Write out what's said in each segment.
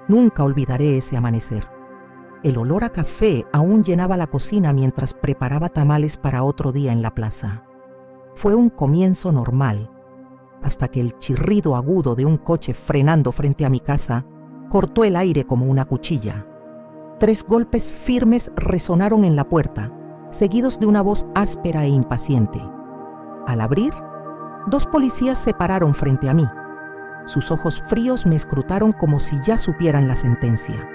Nunca olvidaré ese amanecer. El olor a café aún llenaba la cocina mientras preparaba tamales para otro día en la plaza. Fue un comienzo normal, hasta que el chirrido agudo de un coche frenando frente a mi casa cortó el aire como una cuchilla. 3 golpes firmes resonaron en la puerta, seguidos de una voz áspera e impaciente. Al abrir, 2 policías se pararon frente a mí. Sus ojos fríos me escrutaron como si ya supieran la sentencia.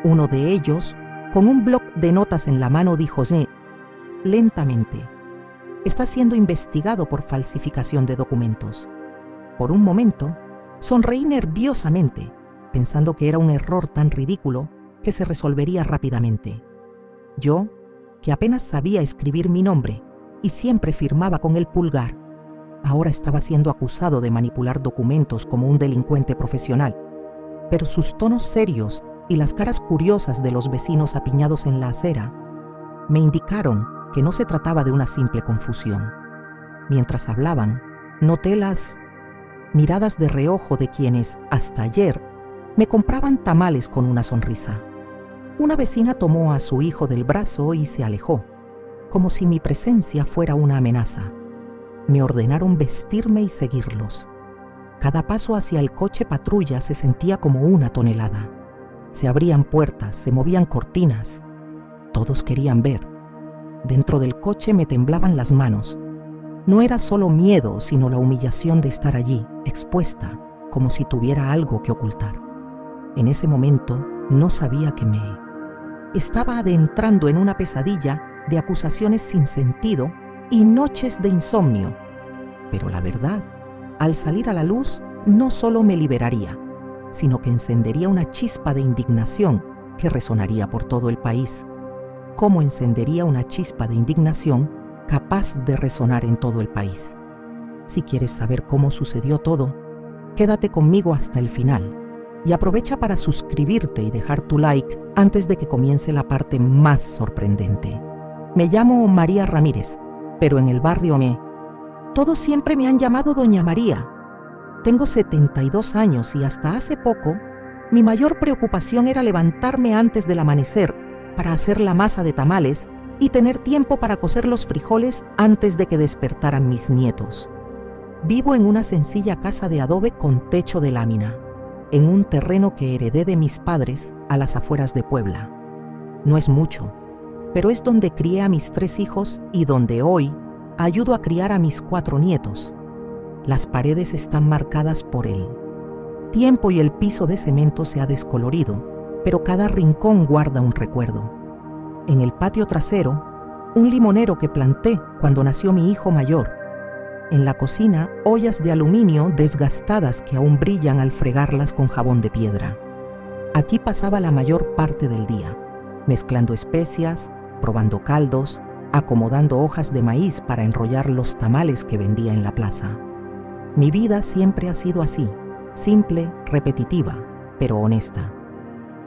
Uno de ellos, con un bloc de notas en la mano, dijo lentamente: «Está siendo investigado por falsificación de documentos». Por un momento, sonreí nerviosamente, pensando que era un error tan ridículo que se resolvería rápidamente. Yo, que apenas sabía escribir mi nombre y siempre firmaba con el pulgar, ahora estaba siendo acusado de manipular documentos como un delincuente profesional. Pero sus tonos serios y las caras curiosas de los vecinos apiñados en la acera me indicaron que no se trataba de una simple confusión. Mientras hablaban, noté las miradas de reojo de quienes, hasta ayer, me compraban tamales con una sonrisa. Una vecina tomó a su hijo del brazo y se alejó, como si mi presencia fuera una amenaza. Me ordenaron vestirme y seguirlos. Cada paso hacia el coche patrulla se sentía como una tonelada. Se abrían puertas, se movían cortinas. Todos querían ver. Dentro del coche me temblaban las manos. No era solo miedo, sino la humillación de estar allí, expuesta, como si tuviera algo que ocultar. En ese momento no sabía que me estaba adentrando en una pesadilla de acusaciones sin sentido y noches de insomnio. Pero la verdad, al salir a la luz, no solo me liberaría, sino que encendería una chispa de indignación que resonaría por todo el país. ¿Cómo encendería una chispa de indignación capaz de resonar en todo el país? Si quieres saber cómo sucedió todo, quédate conmigo hasta el final y aprovecha para suscribirte y dejar tu like antes de que comience la parte más sorprendente. Me llamo María Ramírez, pero en el barrio todos siempre me han llamado Doña María. Tengo 72 años y hasta hace poco mi mayor preocupación era levantarme antes del amanecer para hacer la masa de tamales y tener tiempo para cocer los frijoles antes de que despertaran mis nietos. Vivo en una sencilla casa de adobe con techo de lámina, en un terreno que heredé de mis padres a las afueras de Puebla. No es mucho, pero es donde crié a mis 3 hijos y donde hoy ayudo a criar a mis 4 nietos. Las paredes están marcadas por el tiempo y el piso de cemento se ha descolorido, pero cada rincón guarda un recuerdo. En el patio trasero, un limonero que planté cuando nació mi hijo mayor. En la cocina, ollas de aluminio desgastadas que aún brillan al fregarlas con jabón de piedra. Aquí pasaba la mayor parte del día, mezclando especias, probando caldos, acomodando hojas de maíz para enrollar los tamales que vendía en la plaza. Mi vida siempre ha sido así, simple, repetitiva, pero honesta.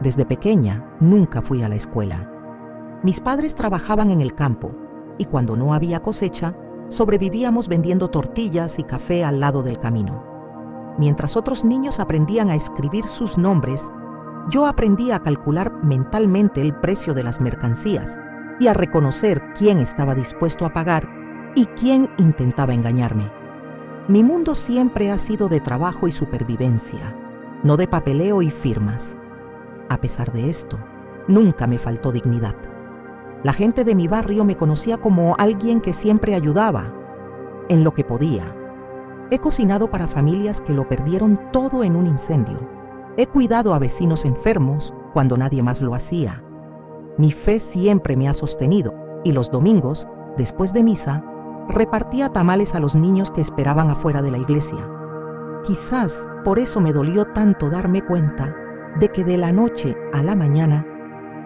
Desde pequeña nunca fui a la escuela. Mis padres trabajaban en el campo y cuando no había cosecha, sobrevivíamos vendiendo tortillas y café al lado del camino. Mientras otros niños aprendían a escribir sus nombres, yo aprendí a calcular mentalmente el precio de las mercancías y a reconocer quién estaba dispuesto a pagar y quién intentaba engañarme. Mi mundo siempre ha sido de trabajo y supervivencia, no de papeleo y firmas. A pesar de esto, nunca me faltó dignidad. La gente de mi barrio me conocía como alguien que siempre ayudaba en lo que podía. He cocinado para familias que lo perdieron todo en un incendio. He cuidado a vecinos enfermos cuando nadie más lo hacía. Mi fe siempre me ha sostenido y los domingos, después de misa, repartía tamales a los niños que esperaban afuera de la iglesia. Quizás por eso me dolió tanto darme cuenta de que de la noche a la mañana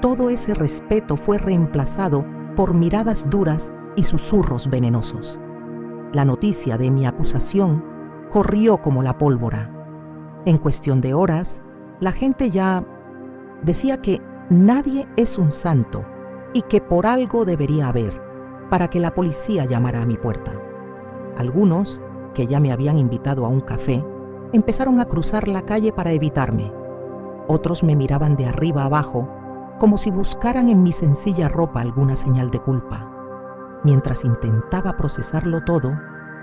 todo ese respeto fue reemplazado por miradas duras y susurros venenosos. La noticia de mi acusación corrió como la pólvora. En cuestión de horas, la gente ya decía que nadie es un santo y que por algo debería haber para que la policía llamara a mi puerta. Algunos, que ya me habían invitado a un café, empezaron a cruzar la calle para evitarme. Otros me miraban de arriba abajo, como si buscaran en mi sencilla ropa alguna señal de culpa. Mientras intentaba procesarlo todo,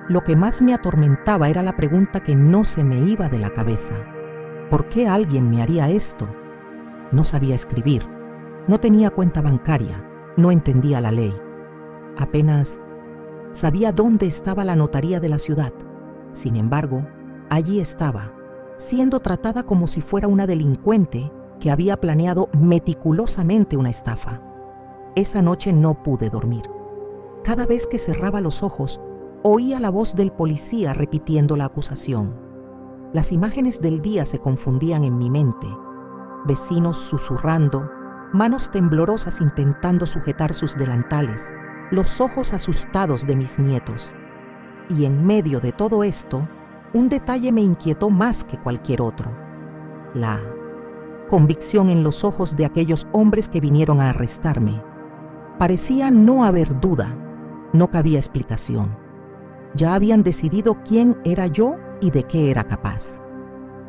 lo que más me atormentaba era la pregunta que no se me iba de la cabeza. ¿Por qué alguien me haría esto? No sabía escribir, no tenía cuenta bancaria, no entendía la ley. Apenas sabía dónde estaba la notaría de la ciudad. Sin embargo, allí estaba, siendo tratada como si fuera una delincuente que había planeado meticulosamente una estafa. Esa noche no pude dormir. Cada vez que cerraba los ojos, oía la voz del policía repitiendo la acusación. Las imágenes del día se confundían en mi mente. Vecinos susurrando, manos temblorosas intentando sujetar sus delantales, los ojos asustados de mis nietos. Y en medio de todo esto, un detalle me inquietó más que cualquier otro: la convicción en los ojos de aquellos hombres que vinieron a arrestarme. Parecía no haber duda, no cabía explicación. Ya habían decidido quién era yo y de qué era capaz.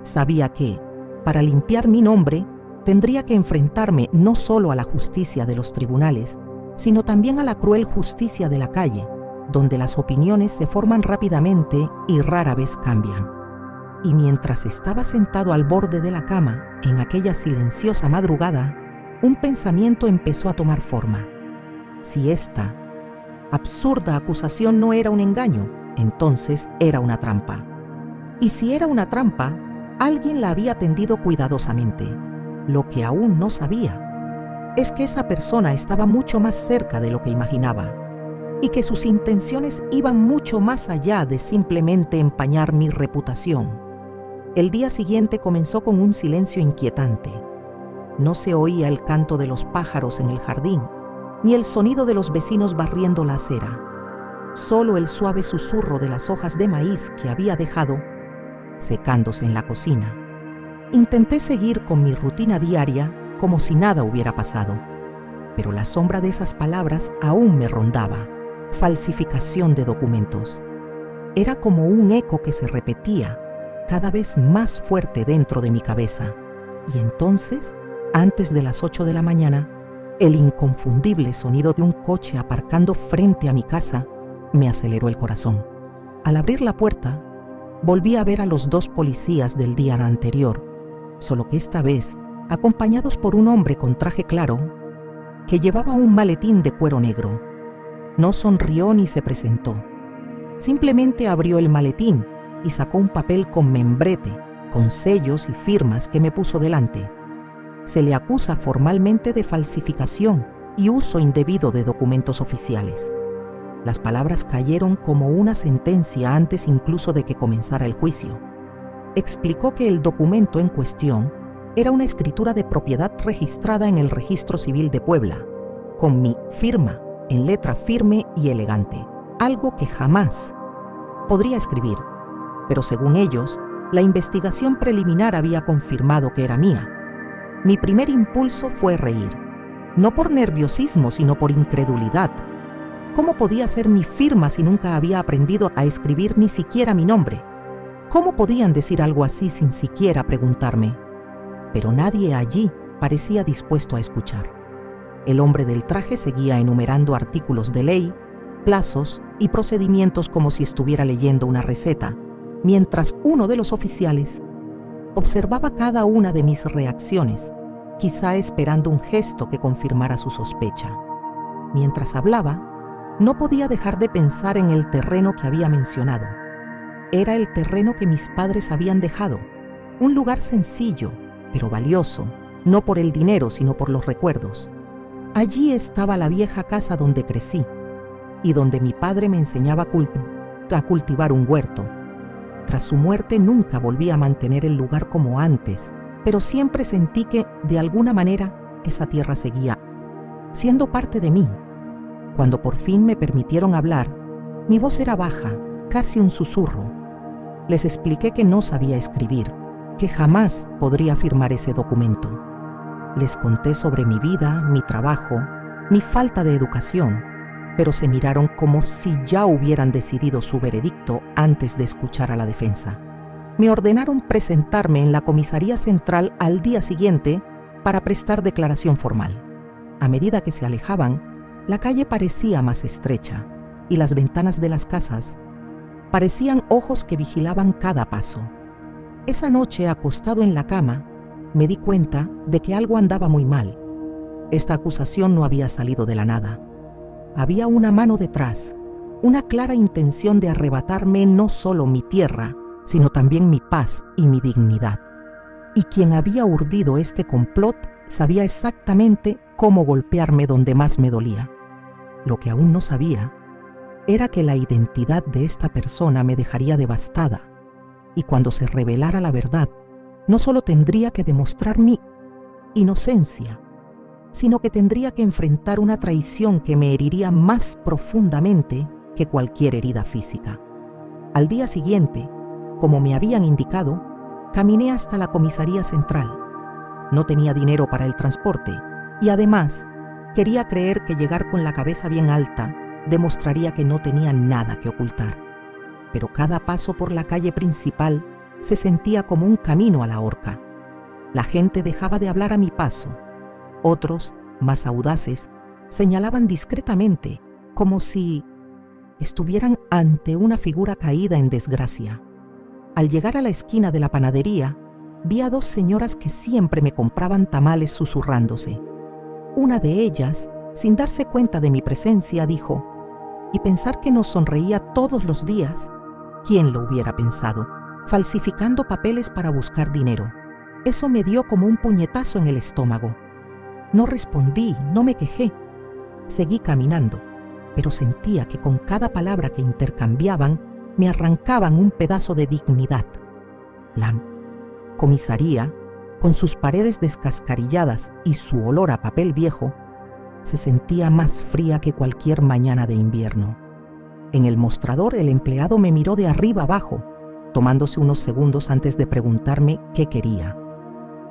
Sabía que, para limpiar mi nombre, tendría que enfrentarme no solo a la justicia de los tribunales, sino también a la cruel justicia de la calle, donde las opiniones se forman rápidamente y rara vez cambian. Y mientras estaba sentado al borde de la cama, en aquella silenciosa madrugada, un pensamiento empezó a tomar forma. Si esta absurda acusación no era un engaño, entonces era una trampa. Y si era una trampa, alguien la había tendido cuidadosamente. Lo que aún no sabía es que esa persona estaba mucho más cerca de lo que imaginaba y que sus intenciones iban mucho más allá de simplemente empañar mi reputación. El día siguiente comenzó con un silencio inquietante. No se oía el canto de los pájaros en el jardín, ni el sonido de los vecinos barriendo la acera. Solo el suave susurro de las hojas de maíz que había dejado secándose en la cocina. Intenté seguir con mi rutina diaria como si nada hubiera pasado, pero la sombra de esas palabras aún me rondaba: falsificación de documentos. Era como un eco que se repetía, cada vez más fuerte dentro de mi cabeza. Y entonces, antes de las 8 de la mañana, el inconfundible sonido de un coche aparcando frente a mi casa me aceleró el corazón. Al abrir la puerta, volví a ver a los 2 policías del día anterior, solo que esta vez acompañados por un hombre con traje claro que llevaba un maletín de cuero negro. No sonrió ni se presentó. Simplemente abrió el maletín y sacó un papel con membrete, con sellos y firmas que me puso delante. Se le acusa formalmente de falsificación y uso indebido de documentos oficiales. Las palabras cayeron como una sentencia antes incluso de que comenzara el juicio. Explicó que el documento en cuestión era una escritura de propiedad registrada en el Registro Civil de Puebla, con mi firma en letra firme y elegante, algo que jamás podría escribir, pero según ellos, la investigación preliminar había confirmado que era mía. Mi primer impulso fue reír, no por nerviosismo, sino por incredulidad. ¿Cómo podía ser mi firma si nunca había aprendido a escribir ni siquiera mi nombre? ¿Cómo podían decir algo así sin siquiera preguntarme? Pero nadie allí parecía dispuesto a escuchar. El hombre del traje seguía enumerando artículos de ley, plazos y procedimientos como si estuviera leyendo una receta, mientras uno de los oficiales observaba cada una de mis reacciones, quizá esperando un gesto que confirmara su sospecha. Mientras hablaba, no podía dejar de pensar en el terreno que había mencionado. Era el terreno que mis padres habían dejado, un lugar sencillo, pero valioso, no por el dinero, sino por los recuerdos. Allí estaba la vieja casa donde crecí y donde mi padre me enseñaba a cultivar un huerto. Tras su muerte nunca volví a mantener el lugar como antes, pero siempre sentí que, de alguna manera, esa tierra seguía siendo parte de mí. Cuando por fin me permitieron hablar, mi voz era baja, casi un susurro. Les expliqué que no sabía escribir, que jamás podría firmar ese documento. Les conté sobre mi vida, mi trabajo, mi falta de educación, pero se miraron como si ya hubieran decidido su veredicto antes de escuchar a la defensa. me ordenaron presentarme en la comisaría central al día siguiente para prestar declaración formal. A medida que se alejaban, la calle parecía más estrecha y las ventanas de las casas parecían ojos que vigilaban cada paso. Esa noche, acostado en la cama, me di cuenta de que algo andaba muy mal. Esta acusación no había salido de la nada. Había una mano detrás, una clara intención de arrebatarme no solo mi tierra, sino también mi paz y mi dignidad. Y quien había urdido este complot sabía exactamente cómo golpearme donde más me dolía. Lo que aún no sabía era que la identidad de esta persona me dejaría devastada, y cuando se revelara la verdad, no solo tendría que demostrar mi inocencia, sino que tendría que enfrentar una traición que me heriría más profundamente que cualquier herida física. Al día siguiente, como me habían indicado, caminé hasta la comisaría central. No tenía dinero para el transporte y además quería creer que llegar con la cabeza bien alta demostraría que no tenía nada que ocultar. Pero cada paso por la calle principal se sentía como un camino a la horca. La gente dejaba de hablar a mi paso. Otros, más audaces, señalaban discretamente, como si estuvieran ante una figura caída en desgracia. Al llegar a la esquina de la panadería, vi a dos señoras que siempre me compraban tamales susurrándose. Una de ellas, sin darse cuenta de mi presencia, dijo: «Y pensar que nos sonreía todos los días, ¿quién lo hubiera pensado? Falsificando papeles para buscar dinero». Eso me dio como un puñetazo en el estómago. No respondí, no me quejé. Seguí caminando, pero sentía que con cada palabra que intercambiaban me arrancaban un pedazo de dignidad. La comisaría, con sus paredes descascarilladas y su olor a papel viejo, se sentía más fría que cualquier mañana de invierno. En el mostrador, el empleado me miró de arriba abajo, tomándose unos segundos antes de preguntarme qué quería.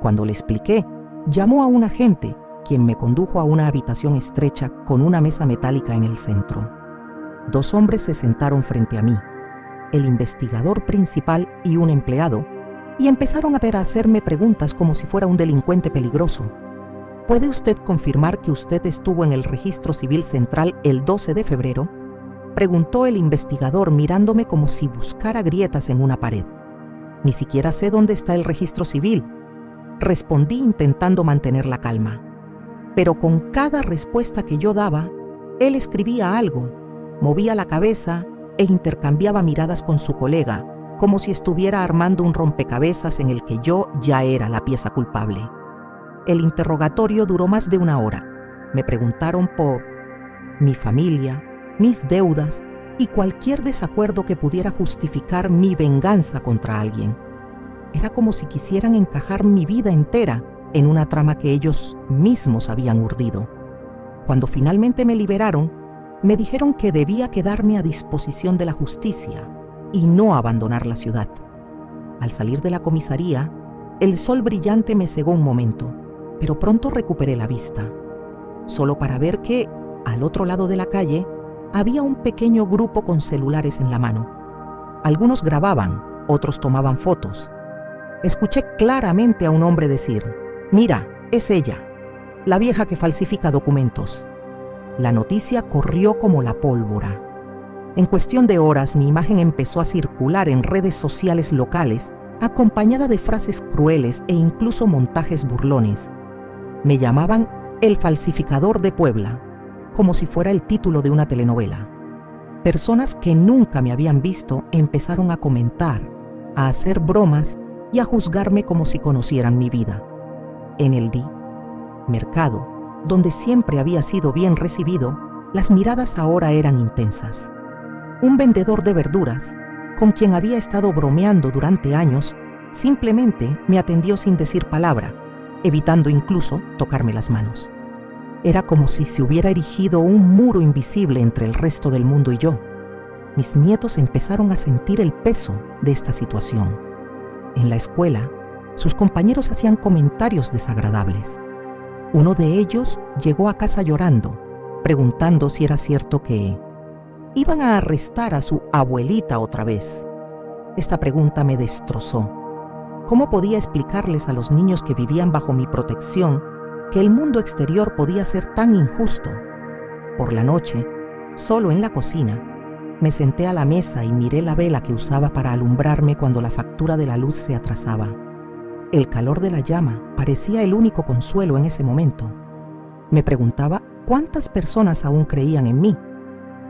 Cuando le expliqué, llamó a un agente, quien me condujo a una habitación estrecha con una mesa metálica en el centro. Dos hombres se sentaron frente a mí, el investigador principal y un empleado, y empezaron a hacerme preguntas como si fuera un delincuente peligroso. ¿Puede usted confirmar que usted estuvo en el registro civil central el 12 de febrero? Preguntó el investigador mirándome como si buscara grietas en una pared. Ni siquiera sé dónde está el registro civil, respondí intentando mantener la calma. Pero con cada respuesta que yo daba, él escribía algo, movía la cabeza e intercambiaba miradas con su colega, como si estuviera armando un rompecabezas en el que yo ya era la pieza culpable. El interrogatorio duró más de 1 hora. Me preguntaron por mi familia, mis deudas y cualquier desacuerdo que pudiera justificar mi venganza contra alguien. Era como si quisieran encajar mi vida entera en una trama que ellos mismos habían urdido. Cuando finalmente me liberaron, me dijeron que debía quedarme a disposición de la justicia y no abandonar la ciudad. Al salir de la comisaría, el sol brillante me cegó un momento, pero pronto recuperé la vista, solo para ver que, al otro lado de la calle, había un pequeño grupo con celulares en la mano. Algunos grababan, otros tomaban fotos. Escuché claramente a un hombre decir: «Mira, es ella, la vieja que falsifica documentos». La noticia corrió como la pólvora. En cuestión de horas, mi imagen empezó a circular en redes sociales locales, acompañada de frases crueles e incluso montajes burlones. Me llamaban el falsificador de Puebla, como si fuera el título de una telenovela. Personas que nunca me habían visto empezaron a comentar, a hacer bromas y a juzgarme como si conocieran mi vida. En el mercado, donde siempre había sido bien recibido, las miradas ahora eran intensas. Un vendedor de verduras, con quien había estado bromeando durante años, simplemente me atendió sin decir palabra, evitando incluso tocarme las manos. Era como si se hubiera erigido un muro invisible entre el resto del mundo y yo. Mis nietos empezaron a sentir el peso de esta situación. En la escuela, sus compañeros hacían comentarios desagradables. Uno de ellos llegó a casa llorando, preguntando si era cierto que iban a arrestar a su abuelita otra vez. Esta pregunta me destrozó. ¿Cómo podía explicarles a los niños que vivían bajo mi protección que el mundo exterior podía ser tan injusto? Por la noche, solo en la cocina, me senté a la mesa y miré la vela que usaba para alumbrarme cuando la factura de la luz se atrasaba. El calor de la llama parecía el único consuelo en ese momento. Me preguntaba cuántas personas aún creían en mí.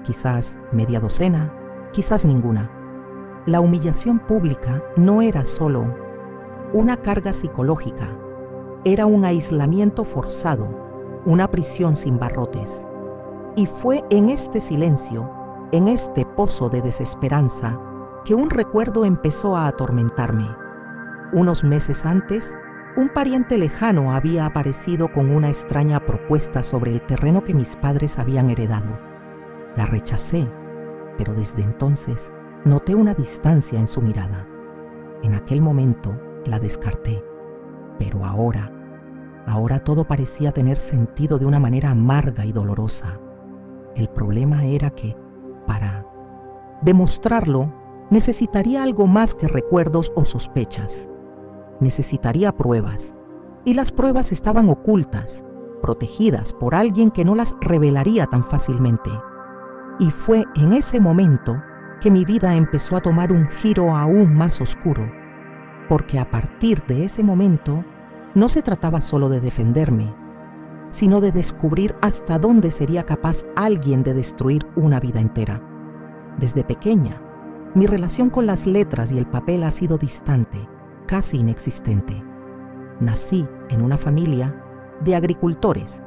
Quizás media docena, quizás ninguna. La humillación pública no era solo una carga psicológica, era un aislamiento forzado, una prisión sin barrotes. Y fue en este silencio, en este pozo de desesperanza, que un recuerdo empezó a atormentarme. Unos meses antes, un pariente lejano había aparecido con una extraña propuesta sobre el terreno que mis padres habían heredado. La rechacé, pero desde entonces noté una distancia en su mirada. En aquel momento la descarté, pero ahora todo parecía tener sentido de una manera amarga y dolorosa. El problema era que, para demostrarlo, necesitaría algo más que recuerdos o sospechas. Necesitaría pruebas, y las pruebas estaban ocultas, protegidas por alguien que no las revelaría tan fácilmente. Y fue en ese momento que mi vida empezó a tomar un giro aún más oscuro, porque a partir de ese momento no se trataba solo de defenderme, sino de descubrir hasta dónde sería capaz alguien de destruir una vida entera. Desde pequeña, mi relación con las letras y el papel ha sido distante, casi inexistente. Nací en una familia de agricultores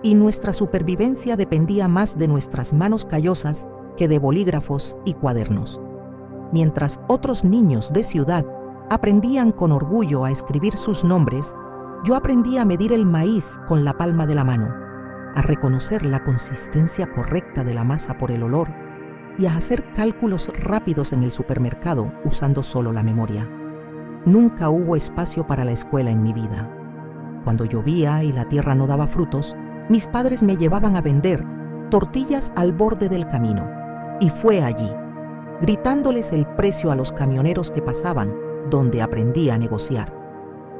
y nuestra supervivencia dependía más de nuestras manos callosas que de bolígrafos y cuadernos. Mientras otros niños de ciudad aprendían con orgullo a escribir sus nombres, yo aprendí a medir el maíz con la palma de la mano, a reconocer la consistencia correcta de la masa por el olor y a hacer cálculos rápidos en el supermercado usando solo la memoria. Nunca hubo espacio para la escuela en mi vida. Cuando llovía y la tierra no daba frutos, mis padres me llevaban a vender tortillas al borde del camino. Y fue allí, gritándoles el precio a los camioneros que pasaban, donde aprendí a negociar.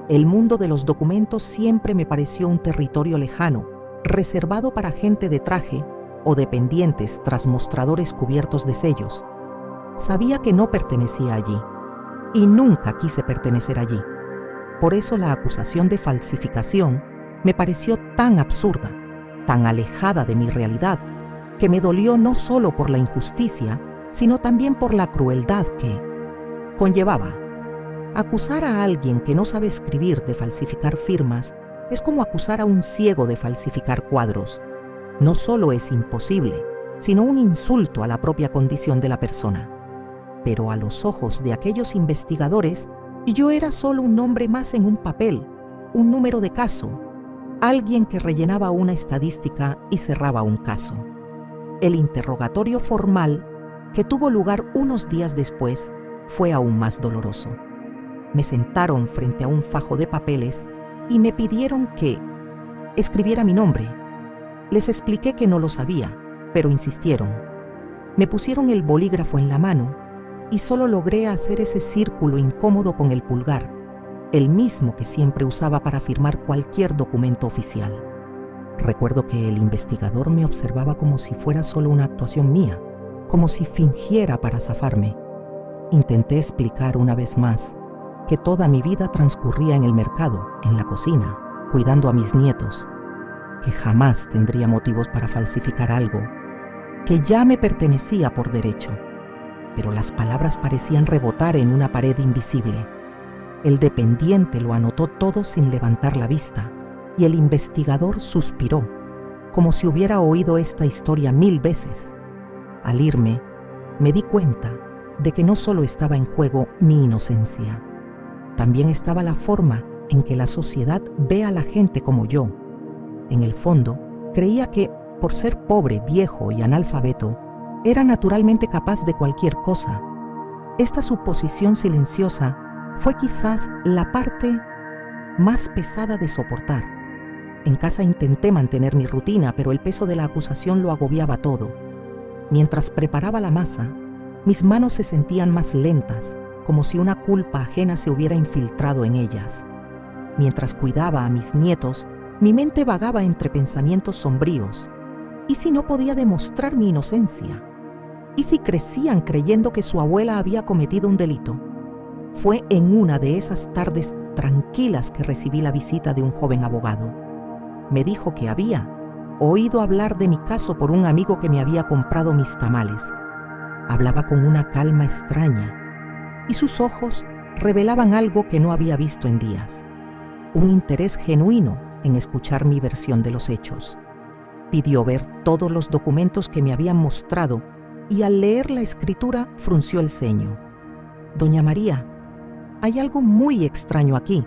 El mundo de los documentos siempre me pareció un territorio lejano, reservado para gente de traje o dependientes tras mostradores cubiertos de sellos. Sabía que no pertenecía allí, y nunca quise pertenecer allí. Por eso la acusación de falsificación me pareció tan absurda, tan alejada de mi realidad, que me dolió no solo por la injusticia, sino también por la crueldad que conllevaba. Acusar a alguien que no sabe escribir de falsificar firmas es como acusar a un ciego de falsificar cuadros. No solo es imposible, sino un insulto a la propia condición de la persona. Pero a los ojos de aquellos investigadores, yo era solo un nombre más en un papel, un número de caso, alguien que rellenaba una estadística y cerraba un caso. El interrogatorio formal, que tuvo lugar unos días después, fue aún más doloroso. Me sentaron frente a un fajo de papeles y me pidieron que escribiera mi nombre. Les expliqué que no lo sabía, pero insistieron. Me pusieron el bolígrafo en la mano y solo logré hacer ese círculo incómodo con el pulgar, el mismo que siempre usaba para firmar cualquier documento oficial. Recuerdo que el investigador me observaba como si fuera solo una actuación mía, como si fingiera para zafarme. Intenté explicar una vez más que toda mi vida transcurría en el mercado, en la cocina, cuidando a mis nietos, que jamás tendría motivos para falsificar algo que ya me pertenecía por derecho. Pero las palabras parecían rebotar en una pared invisible. El dependiente lo anotó todo sin levantar la vista, y el investigador suspiró, como si hubiera oído esta historia 1000 veces. Al irme, me di cuenta de que no solo estaba en juego mi inocencia, también estaba la forma en que la sociedad ve a la gente como yo. En el fondo, creía que, por ser pobre, viejo y analfabeto, era naturalmente capaz de cualquier cosa. Esta suposición silenciosa fue quizás la parte más pesada de soportar. En casa intenté mantener mi rutina, pero el peso de la acusación lo agobiaba todo. Mientras preparaba la masa, mis manos se sentían más lentas como si una culpa ajena se hubiera infiltrado en ellas. Mientras cuidaba a mis nietos, mi mente vagaba entre pensamientos sombríos. ¿Y si no podía demostrar mi inocencia? ¿Y si crecían creyendo que su abuela había cometido un delito? Fue en una de esas tardes tranquilas que recibí la visita de un joven abogado. Me dijo que había oído hablar de mi caso por un amigo que me había comprado mis tamales. Hablaba con una calma extraña y sus ojos revelaban algo que no había visto en días: un interés genuino en escuchar mi versión de los hechos. Pidió ver todos los documentos que me habían mostrado y al leer la escritura frunció el ceño. «Doña María, hay algo muy extraño aquí.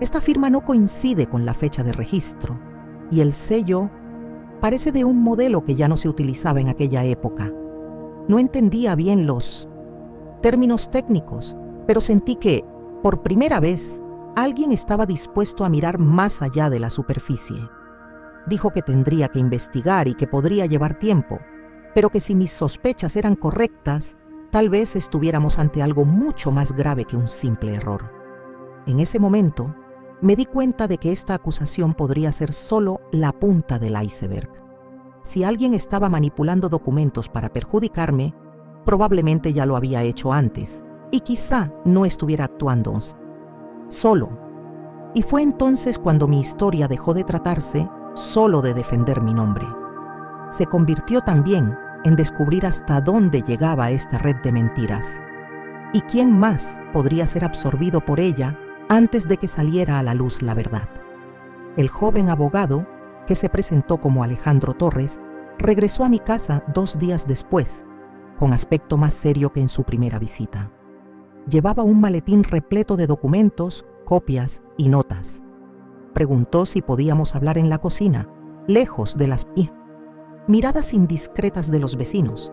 Esta firma no coincide con la fecha de registro y el sello parece de un modelo que ya no se utilizaba en aquella época. No entendía bien los términos técnicos, pero sentí que, por primera vez, alguien estaba dispuesto a mirar más allá de la superficie. Dijo que tendría que investigar y que podría llevar tiempo, pero que si mis sospechas eran correctas, tal vez estuviéramos ante algo mucho más grave que un simple error. En ese momento, me di cuenta de que esta acusación podría ser solo la punta del iceberg. Si alguien estaba manipulando documentos para perjudicarme, probablemente ya lo había hecho antes, y quizá no estuviera actuando solo. Y fue entonces cuando mi historia dejó de tratarse solo de defender mi nombre. Se convirtió también en descubrir hasta dónde llegaba esta red de mentiras. ¿Y quién más podría ser absorbido por ella antes de que saliera a la luz la verdad? El joven abogado, que se presentó como Alejandro Torres, regresó a mi casa 2 días después, con aspecto más serio que en su primera visita. Llevaba un maletín repleto de documentos, copias y notas. Preguntó si podíamos hablar en la cocina, lejos de las miradas indiscretas de los vecinos.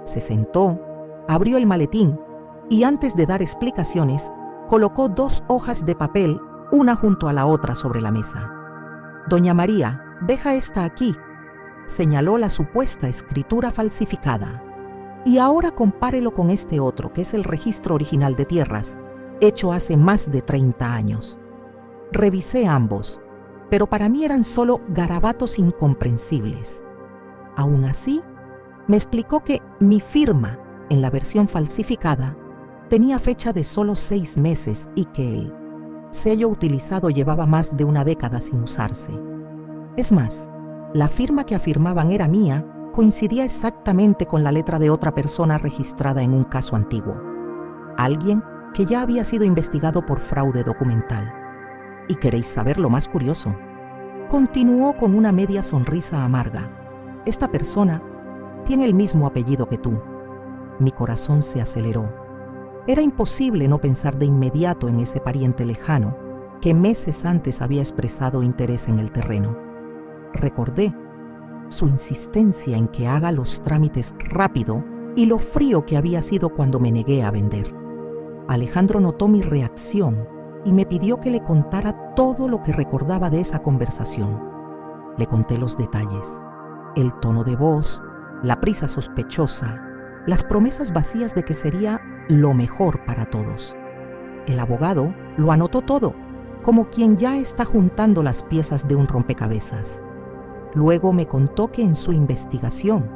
Se sentó, abrió el maletín y antes de dar explicaciones, colocó 2 hojas de papel, una junto a la otra sobre la mesa. «Doña María, deja esta aquí», señaló la supuesta escritura falsificada. «Y ahora compárelo con este otro, que es el registro original de tierras, hecho hace más de 30 años. Revisé ambos, pero para mí eran solo garabatos incomprensibles. Aún así, me explicó que mi firma, en la versión falsificada, tenía fecha de solo 6 meses y que el sello utilizado llevaba más de una década sin usarse. Es más, la firma que afirmaban era mía coincidía exactamente con la letra de otra persona registrada en un caso antiguo, alguien que ya había sido investigado por fraude documental. ¿Y queréis saber lo más curioso?», continuó con una media sonrisa amarga. «Esta persona tiene el mismo apellido que tú». Mi corazón se aceleró. Era imposible no pensar de inmediato en ese pariente lejano que meses antes había expresado interés en el terreno. Recordé su insistencia en que haga los trámites rápido y lo frío que había sido cuando me negué a vender. Alejandro notó mi reacción y me pidió que le contara todo lo que recordaba de esa conversación. Le conté los detalles: el tono de voz, la prisa sospechosa, las promesas vacías de que sería lo mejor para todos. El abogado lo anotó todo, como quien ya está juntando las piezas de un rompecabezas. Luego me contó que en su investigación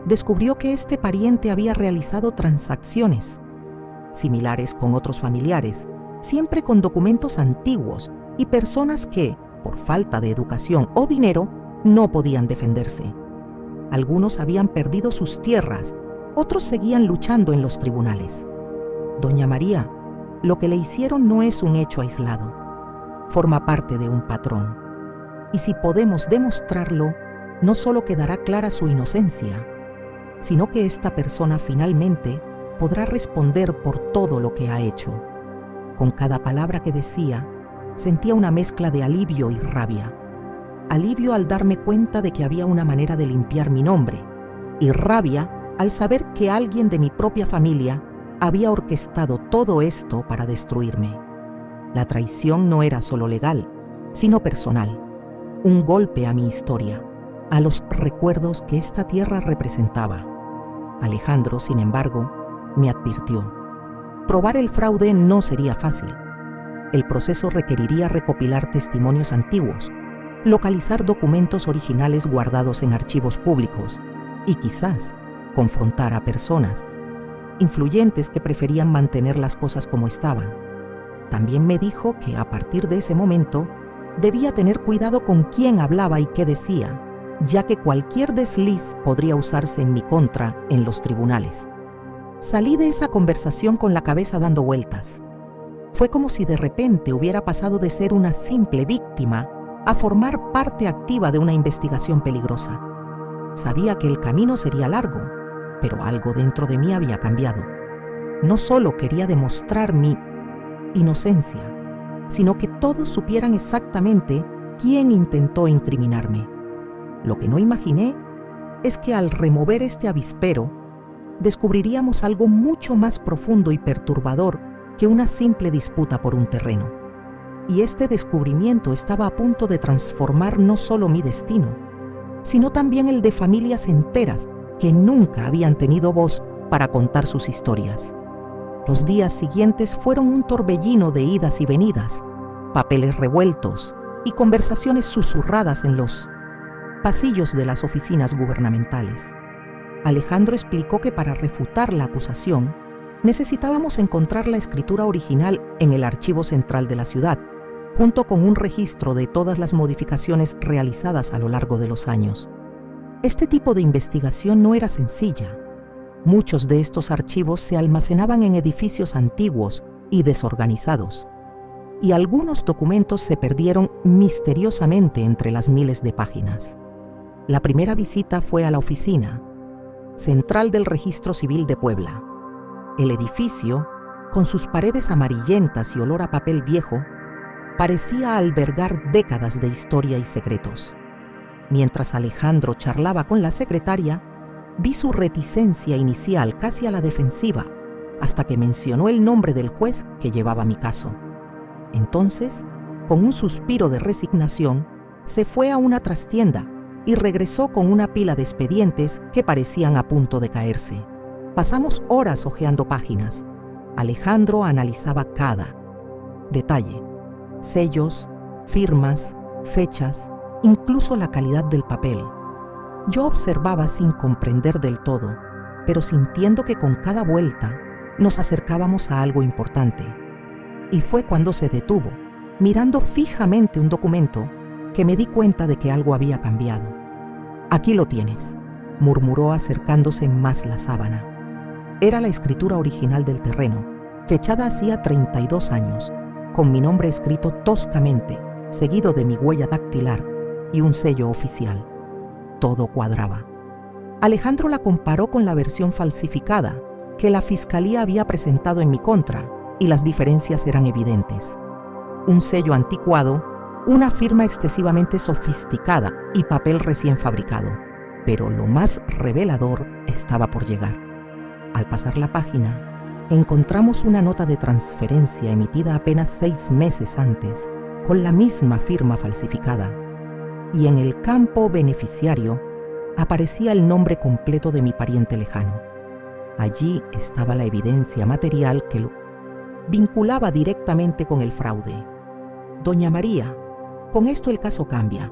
descubrió que este pariente había realizado transacciones similares con otros familiares, siempre con documentos antiguos y personas que, por falta de educación o dinero, no podían defenderse. Algunos habían perdido sus tierras, otros seguían luchando en los tribunales. «Doña María, lo que le hicieron no es un hecho aislado, forma parte de un patrón. Y si podemos demostrarlo, no solo quedará clara su inocencia, sino que esta persona finalmente podrá responder por todo lo que ha hecho». Con cada palabra que decía, sentía una mezcla de alivio y rabia. Alivio al darme cuenta de que había una manera de limpiar mi nombre, y rabia al saber que alguien de mi propia familia había orquestado todo esto para destruirme. La traición no era solo legal, sino personal. Un golpe a mi historia, a los recuerdos que esta tierra representaba. Alejandro, sin embargo, me advirtió: Probar el fraude no sería fácil. El proceso requeriría recopilar testimonios antiguos, localizar documentos originales guardados en archivos públicos y quizás confrontar a personas influyentes que preferían mantener las cosas como estaban. También me dijo que a partir de ese momento debía tener cuidado con quién hablaba y qué decía, ya que cualquier desliz podría usarse en mi contra en los tribunales. Salí de esa conversación con la cabeza dando vueltas. Fue como si de repente hubiera pasado de ser una simple víctima a formar parte activa de una investigación peligrosa. Sabía que el camino sería largo, pero algo dentro de mí había cambiado. No solo quería demostrar mi inocencia, sino que todos supieran exactamente quién intentó incriminarme. Lo que no imaginé es que al remover este avispero, descubriríamos algo mucho más profundo y perturbador que una simple disputa por un terreno. Y este descubrimiento estaba a punto de transformar no solo mi destino, sino también el de familias enteras que nunca habían tenido voz para contar sus historias. Los días siguientes fueron un torbellino de idas y venidas, papeles revueltos y conversaciones susurradas en los pasillos de las oficinas gubernamentales. Alejandro explicó que para refutar la acusación necesitábamos encontrar la escritura original en el archivo central de la ciudad, junto con un registro de todas las modificaciones realizadas a lo largo de los años. Este tipo de investigación no era sencilla. Muchos de estos archivos se almacenaban en edificios antiguos y desorganizados, y algunos documentos se perdieron misteriosamente entre las miles de páginas. La primera visita fue a la oficina central del Registro Civil de Puebla. El edificio, con sus paredes amarillentas y olor a papel viejo, parecía albergar décadas de historia y secretos. Mientras Alejandro charlaba con la secretaria, vi su reticencia inicial casi a la defensiva, hasta que mencionó el nombre del juez que llevaba mi caso. Entonces, con un suspiro de resignación, se fue a una trastienda y regresó con una pila de expedientes que parecían a punto de caerse. Pasamos horas hojeando páginas. Alejandro analizaba cada detalle: sellos, firmas, fechas, incluso la calidad del papel. Yo observaba sin comprender del todo, pero sintiendo que con cada vuelta nos acercábamos a algo importante. Y fue cuando se detuvo, mirando fijamente un documento, que me di cuenta de que algo había cambiado. «Aquí lo tienes», murmuró acercándose más la sábana. Era la escritura original del terreno, fechada hacía 32 años, con mi nombre escrito toscamente, seguido de mi huella dactilar y un sello oficial. Todo cuadraba. Alejandro la comparó con la versión falsificada que la fiscalía había presentado en mi contra, y las diferencias eran evidentes. Un sello anticuado, una firma excesivamente sofisticada y papel recién fabricado. Pero lo más revelador estaba por llegar. Al pasar la página, encontramos una nota de transferencia emitida apenas 6 meses antes, con la misma firma falsificada, y en el campo beneficiario aparecía el nombre completo de mi pariente lejano. Allí estaba la evidencia material que lo vinculaba directamente con el fraude. Doña María, con esto el caso cambia.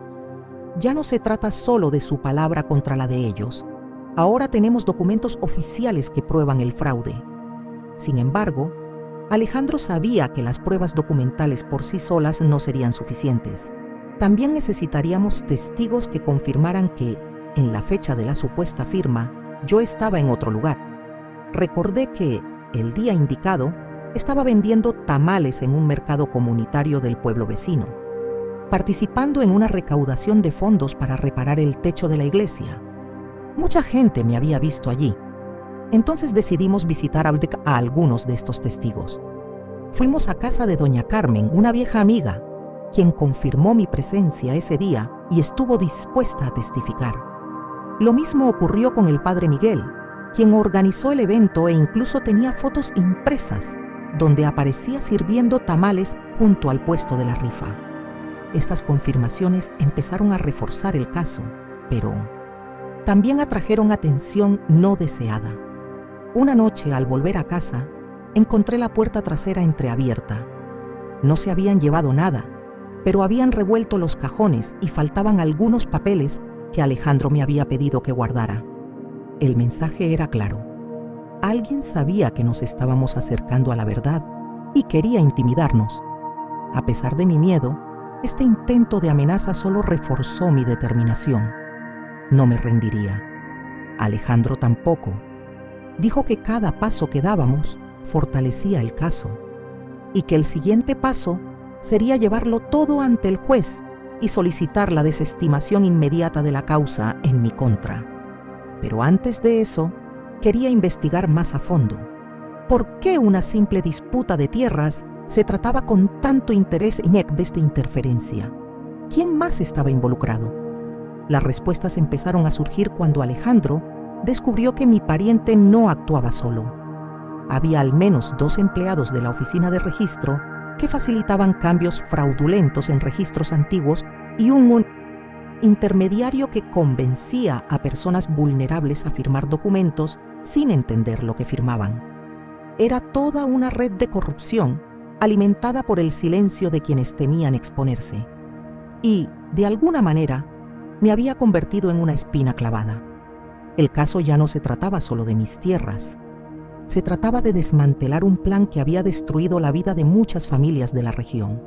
Ya no se trata solo de su palabra contra la de ellos. Ahora tenemos documentos oficiales que prueban el fraude. Sin embargo, Alejandro sabía que las pruebas documentales por sí solas no serían suficientes. También necesitaríamos testigos que confirmaran que, en la fecha de la supuesta firma, yo estaba en otro lugar. Recordé que, el día indicado, estaba vendiendo tamales en un mercado comunitario del pueblo vecino, participando en una recaudación de fondos para reparar el techo de la iglesia. Mucha gente me había visto allí. Entonces decidimos visitar a algunos de estos testigos. Fuimos a casa de doña Carmen, una vieja amiga, quien confirmó mi presencia ese día y estuvo dispuesta a testificar. Lo mismo ocurrió con el padre Miguel, quien organizó el evento e incluso tenía fotos impresas donde aparecía sirviendo tamales junto al puesto de la rifa. Estas confirmaciones empezaron a reforzar el caso, pero también atrajeron atención no deseada. Una noche, al volver a casa, encontré la puerta trasera entreabierta. No se habían llevado nada, pero habían revuelto los cajones y faltaban algunos papeles que Alejandro me había pedido que guardara. El mensaje era claro. Alguien sabía que nos estábamos acercando a la verdad y quería intimidarnos. A pesar de mi miedo, este intento de amenaza solo reforzó mi determinación. No me rendiría. Alejandro tampoco. Dijo que cada paso que dábamos fortalecía el caso y que el siguiente paso sería llevarlo todo ante el juez y solicitar la desestimación inmediata de la causa en mi contra. Pero antes de eso, quería investigar más a fondo. ¿Por qué una simple disputa de tierras se trataba con tanto interés en ECBES de interferencia? ¿Quién más estaba involucrado? Las respuestas empezaron a surgir cuando Alejandro descubrió que mi pariente no actuaba solo. Había al menos 2 empleados de la oficina de registro que facilitaban cambios fraudulentos en registros antiguos y un intermediario que convencía a personas vulnerables a firmar documentos sin entender lo que firmaban. Era toda una red de corrupción alimentada por el silencio de quienes temían exponerse. Y, de alguna manera, me había convertido en una espina clavada. El caso ya no se trataba solo de mis tierras. Se trataba de desmantelar un plan que había destruido la vida de muchas familias de la región.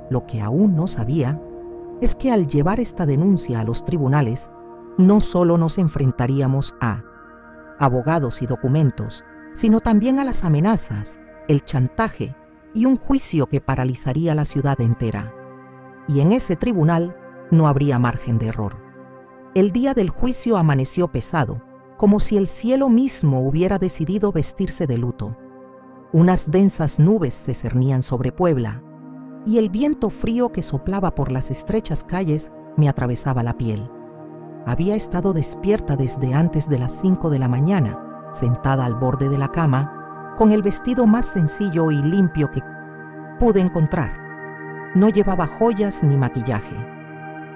Lo que aún no sabía es que al llevar esta denuncia a los tribunales, no solo nos enfrentaríamos a abogados y documentos, sino también a las amenazas, el chantaje y un juicio que paralizaría la ciudad entera. Y en ese tribunal no habría margen de error. El día del juicio amaneció pesado, como si el cielo mismo hubiera decidido vestirse de luto. Unas densas nubes se cernían sobre Puebla, y el viento frío que soplaba por las estrechas calles me atravesaba la piel. Había estado despierta desde antes de las 5 de la mañana, sentada al borde de la cama, con el vestido más sencillo y limpio que pude encontrar. No llevaba joyas ni maquillaje,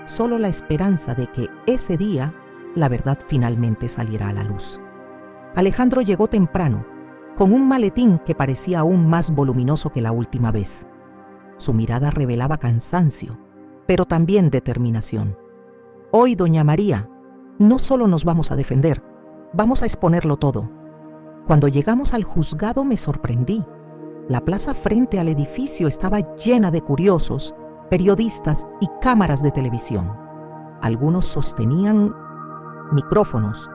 solo la esperanza de que ese día la verdad finalmente saliera a la luz. Alejandro llegó temprano, con un maletín que parecía aún más voluminoso que la última vez. Su mirada revelaba cansancio, pero también determinación. Hoy, doña María, no solo nos vamos a defender, vamos a exponerlo todo. Cuando llegamos al juzgado me sorprendí. La plaza frente al edificio estaba llena de curiosos, periodistas y cámaras de televisión. Algunos sostenían micrófonos,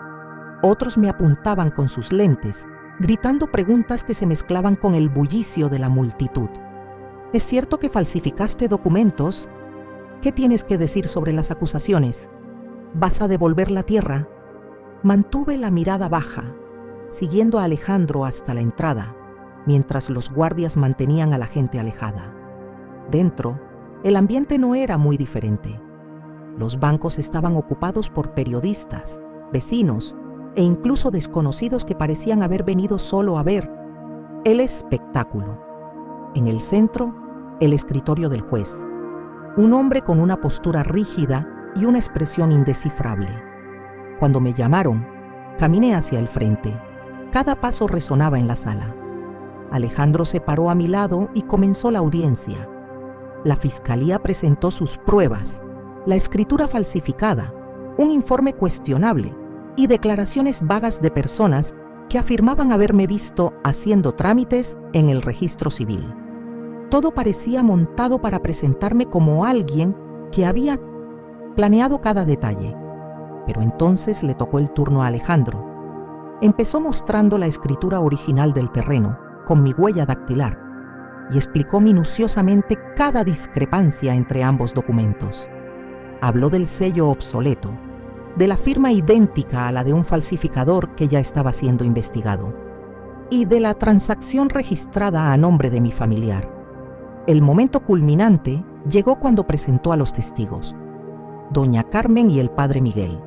otros me apuntaban con sus lentes, gritando preguntas que se mezclaban con el bullicio de la multitud. ¿Es cierto que falsificaste documentos? ¿Qué tienes que decir sobre las acusaciones? ¿Vas a devolver la tierra? Mantuve la mirada baja, siguiendo a Alejandro hasta la entrada, mientras los guardias mantenían a la gente alejada. Dentro, el ambiente no era muy diferente. Los bancos estaban ocupados por periodistas, vecinos e incluso desconocidos que parecían haber venido solo a ver el espectáculo. En el centro, el escritorio del juez. Un hombre con una postura rígida y una expresión indescifrable. Cuando me llamaron, caminé hacia el frente. Cada paso resonaba en la sala. Alejandro se paró a mi lado y comenzó la audiencia. La fiscalía presentó sus pruebas, la escritura falsificada, un informe cuestionable y declaraciones vagas de personas que afirmaban haberme visto haciendo trámites en el registro civil. Todo parecía montado para presentarme como alguien que había planeado cada detalle. Pero entonces le tocó el turno a Alejandro. Empezó mostrando la escritura original del terreno, con mi huella dactilar, y explicó minuciosamente cada discrepancia entre ambos documentos. Habló del sello obsoleto, de la firma idéntica a la de un falsificador que ya estaba siendo investigado, y de la transacción registrada a nombre de mi familiar. El momento culminante llegó cuando presentó a los testigos, doña Carmen y el padre Miguel.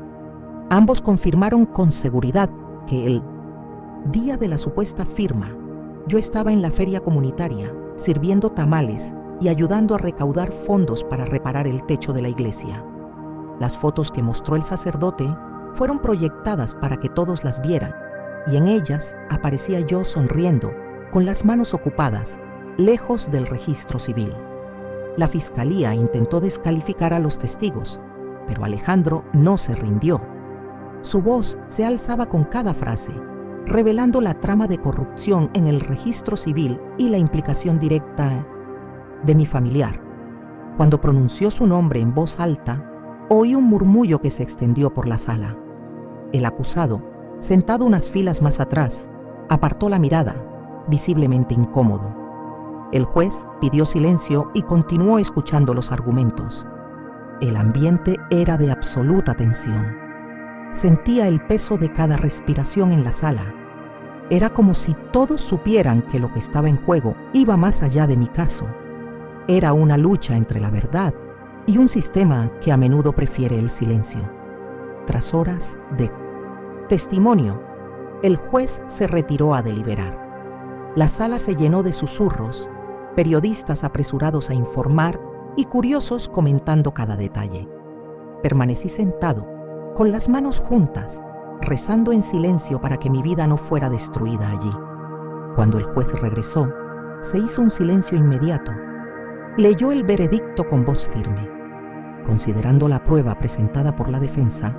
Ambos confirmaron con seguridad que el día de la supuesta firma, yo estaba en la feria comunitaria, sirviendo tamales y ayudando a recaudar fondos para reparar el techo de la iglesia. Las fotos que mostró el sacerdote fueron proyectadas para que todos las vieran, y en ellas aparecía yo sonriendo, con las manos ocupadas, lejos del registro civil. La fiscalía intentó descalificar a los testigos, pero Alejandro no se rindió. Su voz se alzaba con cada frase, revelando la trama de corrupción en el registro civil y la implicación directa de mi familiar. Cuando pronunció su nombre en voz alta, oí un murmullo que se extendió por la sala. El acusado, sentado unas filas más atrás, apartó la mirada, visiblemente incómodo. El juez pidió silencio y continuó escuchando los argumentos. El ambiente era de absoluta tensión. Sentía el peso de cada respiración en la sala. Era como si todos supieran que lo que estaba en juego iba más allá de mi caso. Era una lucha entre la verdad y un sistema que a menudo prefiere el silencio. Tras horas de testimonio, el juez se retiró a deliberar. La sala se llenó de susurros, periodistas apresurados a informar y curiosos comentando cada detalle. Permanecí sentado, con las manos juntas, rezando en silencio para que mi vida no fuera destruida allí. Cuando el juez regresó, se hizo un silencio inmediato. Leyó el veredicto con voz firme. Considerando la prueba presentada por la defensa,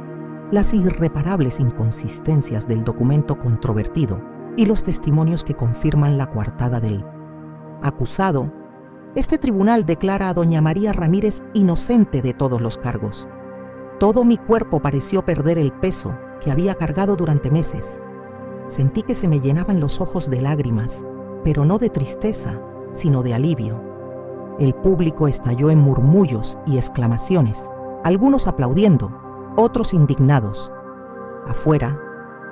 las irreparables inconsistencias del documento controvertido y los testimonios que confirman la coartada del acusado, este tribunal declara a doña María Ramírez inocente de todos los cargos. Todo mi cuerpo pareció perder el peso que había cargado durante meses. Sentí que se me llenaban los ojos de lágrimas, pero no de tristeza, sino de alivio. El público estalló en murmullos y exclamaciones, algunos aplaudiendo, otros indignados. Afuera,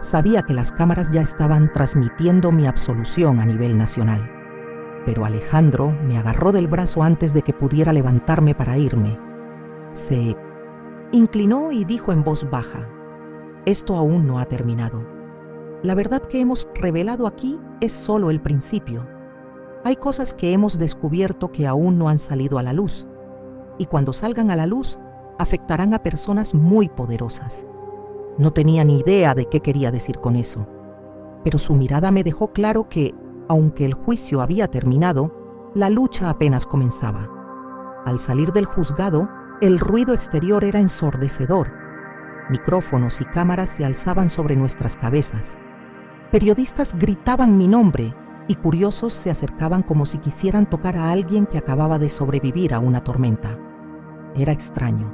sabía que las cámaras ya estaban transmitiendo mi absolución a nivel nacional. Pero Alejandro me agarró del brazo antes de que pudiera levantarme para irme. Se inclinó y dijo en voz baja: «Esto aún no ha terminado. La verdad que hemos revelado aquí es solo el principio. Hay cosas que hemos descubierto que aún no han salido a la luz, y cuando salgan a la luz, afectarán a personas muy poderosas». No tenía ni idea de qué quería decir con eso, pero su mirada me dejó claro que, aunque el juicio había terminado, la lucha apenas comenzaba. Al salir del juzgado, el ruido exterior era ensordecedor. Micrófonos y cámaras se alzaban sobre nuestras cabezas. Periodistas gritaban mi nombre y curiosos se acercaban como si quisieran tocar a alguien que acababa de sobrevivir a una tormenta. Era extraño.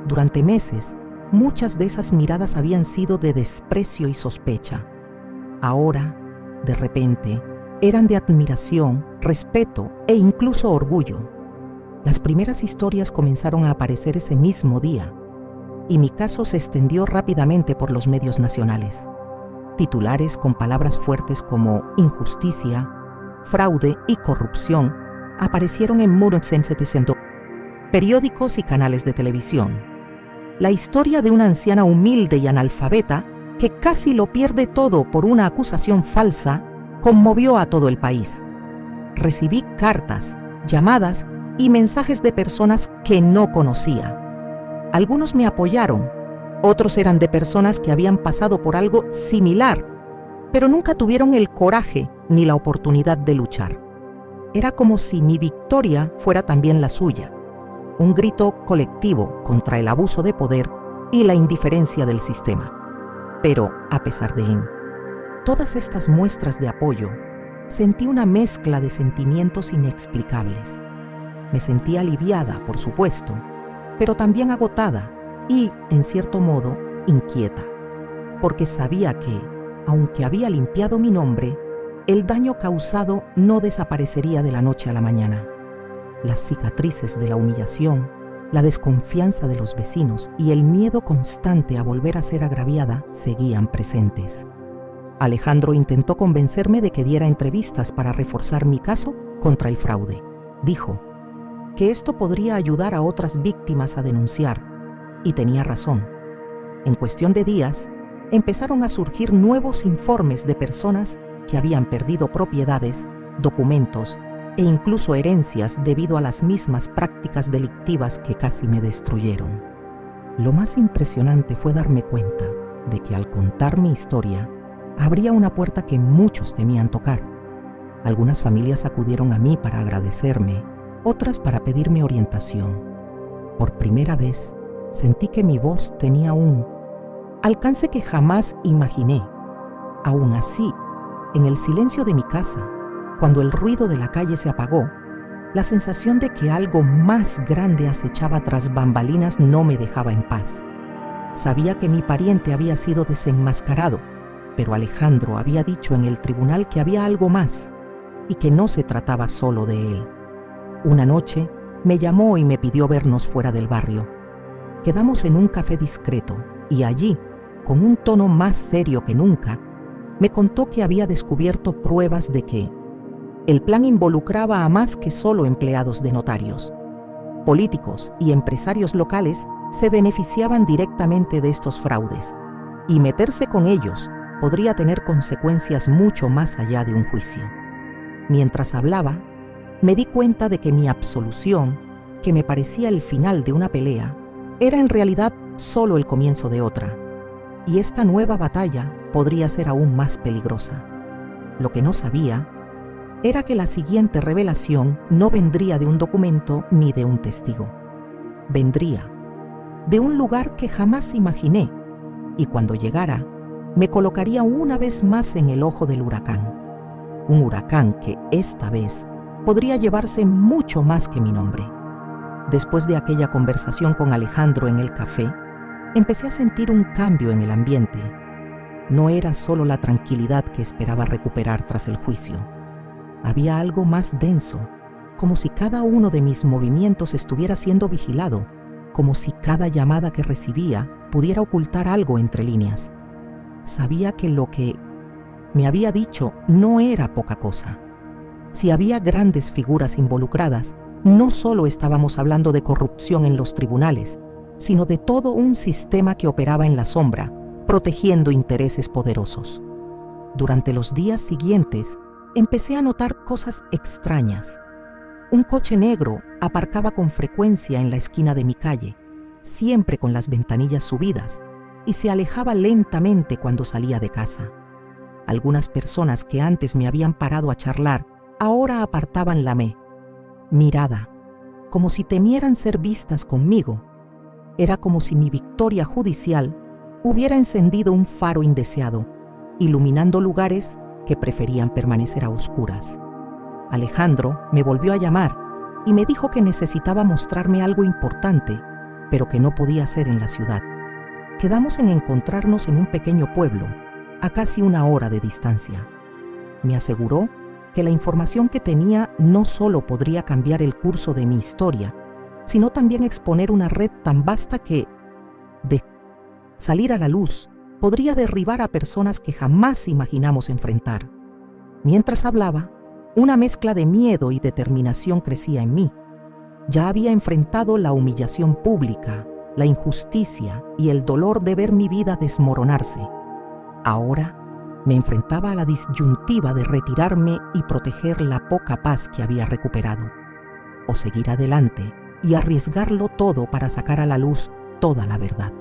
Durante meses, muchas de esas miradas habían sido de desprecio y sospecha. Ahora, de repente, eran de admiración, respeto e incluso orgullo. Las primeras historias comenzaron a aparecer ese mismo día, y mi caso se extendió rápidamente por los medios nacionales. Titulares con palabras fuertes como injusticia, fraude y corrupción aparecieron en periódicos y canales de televisión. La historia de una anciana humilde y analfabeta que casi lo pierde todo por una acusación falsa conmovió a todo el país. Recibí cartas, llamadas y mensajes de personas que no conocía. Algunos me apoyaron, otros eran de personas que habían pasado por algo similar, pero nunca tuvieron el coraje ni la oportunidad de luchar. Era como si mi victoria fuera también la suya, un grito colectivo contra el abuso de poder y la indiferencia del sistema. Pero, a pesar de todas estas muestras de apoyo, sentí una mezcla de sentimientos inexplicables. Me sentí aliviada, por supuesto, pero también agotada y, en cierto modo, inquieta, porque sabía que, aunque había limpiado mi nombre, el daño causado no desaparecería de la noche a la mañana. Las cicatrices de la humillación, la desconfianza de los vecinos y el miedo constante a volver a ser agraviada seguían presentes. Alejandro intentó convencerme de que diera entrevistas para reforzar mi caso contra el fraude. Dijo que esto podría ayudar a otras víctimas a denunciar, y tenía razón. En cuestión de días, empezaron a surgir nuevos informes de personas que habían perdido propiedades, documentos e incluso herencias debido a las mismas prácticas delictivas que casi me destruyeron. Lo más impresionante fue darme cuenta de que al contar mi historia, abría una puerta que muchos temían tocar. Algunas familias acudieron a mí para agradecerme, otras para pedirme orientación. Por primera vez, sentí que mi voz tenía un alcance que jamás imaginé. Aún así, en el silencio de mi casa, cuando el ruido de la calle se apagó, la sensación de que algo más grande acechaba tras bambalinas no me dejaba en paz. Sabía que mi pariente había sido desenmascarado, pero Alejandro había dicho en el tribunal que había algo más y que no se trataba solo de él. Una noche me llamó y me pidió vernos fuera del barrio. Quedamos en un café discreto y allí, con un tono más serio que nunca, me contó que había descubierto pruebas de que el plan involucraba a más que solo empleados de notarios. Políticos y empresarios locales se beneficiaban directamente de estos fraudes, y meterse con ellos podría tener consecuencias mucho más allá de un juicio. Mientras hablaba, me di cuenta de que mi absolución, que me parecía el final de una pelea, era en realidad solo el comienzo de otra, y esta nueva batalla podría ser aún más peligrosa. Lo que no sabía era que la siguiente revelación no vendría de un documento ni de un testigo. Vendría de un lugar que jamás imaginé, y cuando llegara, me colocaría una vez más en el ojo del huracán. Un huracán que esta vez podría llevarse mucho más que mi nombre. Después de aquella conversación con Alejandro en el café, empecé a sentir un cambio en el ambiente. No era solo la tranquilidad que esperaba recuperar tras el juicio. Había algo más denso, como si cada uno de mis movimientos estuviera siendo vigilado, como si cada llamada que recibía pudiera ocultar algo entre líneas. Sabía que lo que me había dicho no era poca cosa. Si había grandes figuras involucradas, no solo estábamos hablando de corrupción en los tribunales, sino de todo un sistema que operaba en la sombra, protegiendo intereses poderosos. Durante los días siguientes, empecé a notar cosas extrañas. Un coche negro aparcaba con frecuencia en la esquina de mi calle, siempre con las ventanillas subidas, y se alejaba lentamente cuando salía de casa. Algunas personas que antes me habían parado a charlar, ahora apartaban la mirada, como si temieran ser vistas conmigo. Era como si mi victoria judicial hubiera encendido un faro indeseado, iluminando lugares que preferían permanecer a oscuras. Alejandro me volvió a llamar y me dijo que necesitaba mostrarme algo importante, pero que no podía hacer en la ciudad. Quedamos en encontrarnos en un pequeño pueblo, a casi 1 hora de distancia. Me aseguró que la información que tenía no solo podría cambiar el curso de mi historia, sino también exponer una red tan vasta que, de salir a la luz, podría derribar a personas que jamás imaginamos enfrentar. Mientras hablaba, una mezcla de miedo y determinación crecía en mí. Ya había enfrentado la humillación pública, la injusticia y el dolor de ver mi vida desmoronarse. Ahora me enfrentaba a la disyuntiva de retirarme y proteger la poca paz que había recuperado, o seguir adelante y arriesgarlo todo para sacar a la luz toda la verdad.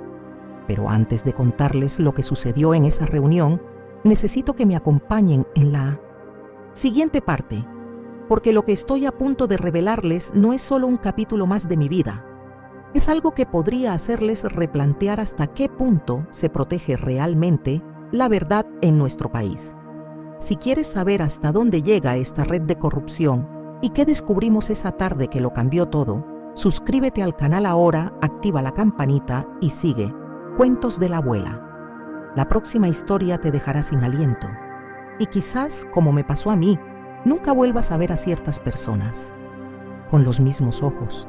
Pero antes de contarles lo que sucedió en esa reunión, necesito que me acompañen en la siguiente parte, porque lo que estoy a punto de revelarles no es solo un capítulo más de mi vida. Es algo que podría hacerles replantear hasta qué punto se protege realmente la verdad en nuestro país. Si quieres saber hasta dónde llega esta red de corrupción y qué descubrimos esa tarde que lo cambió todo, suscríbete al canal ahora, activa la campanita y sigue Cuentos de la Abuela. La próxima historia te dejará sin aliento y quizás, como me pasó a mí, nunca vuelvas a ver a ciertas personas con los mismos ojos.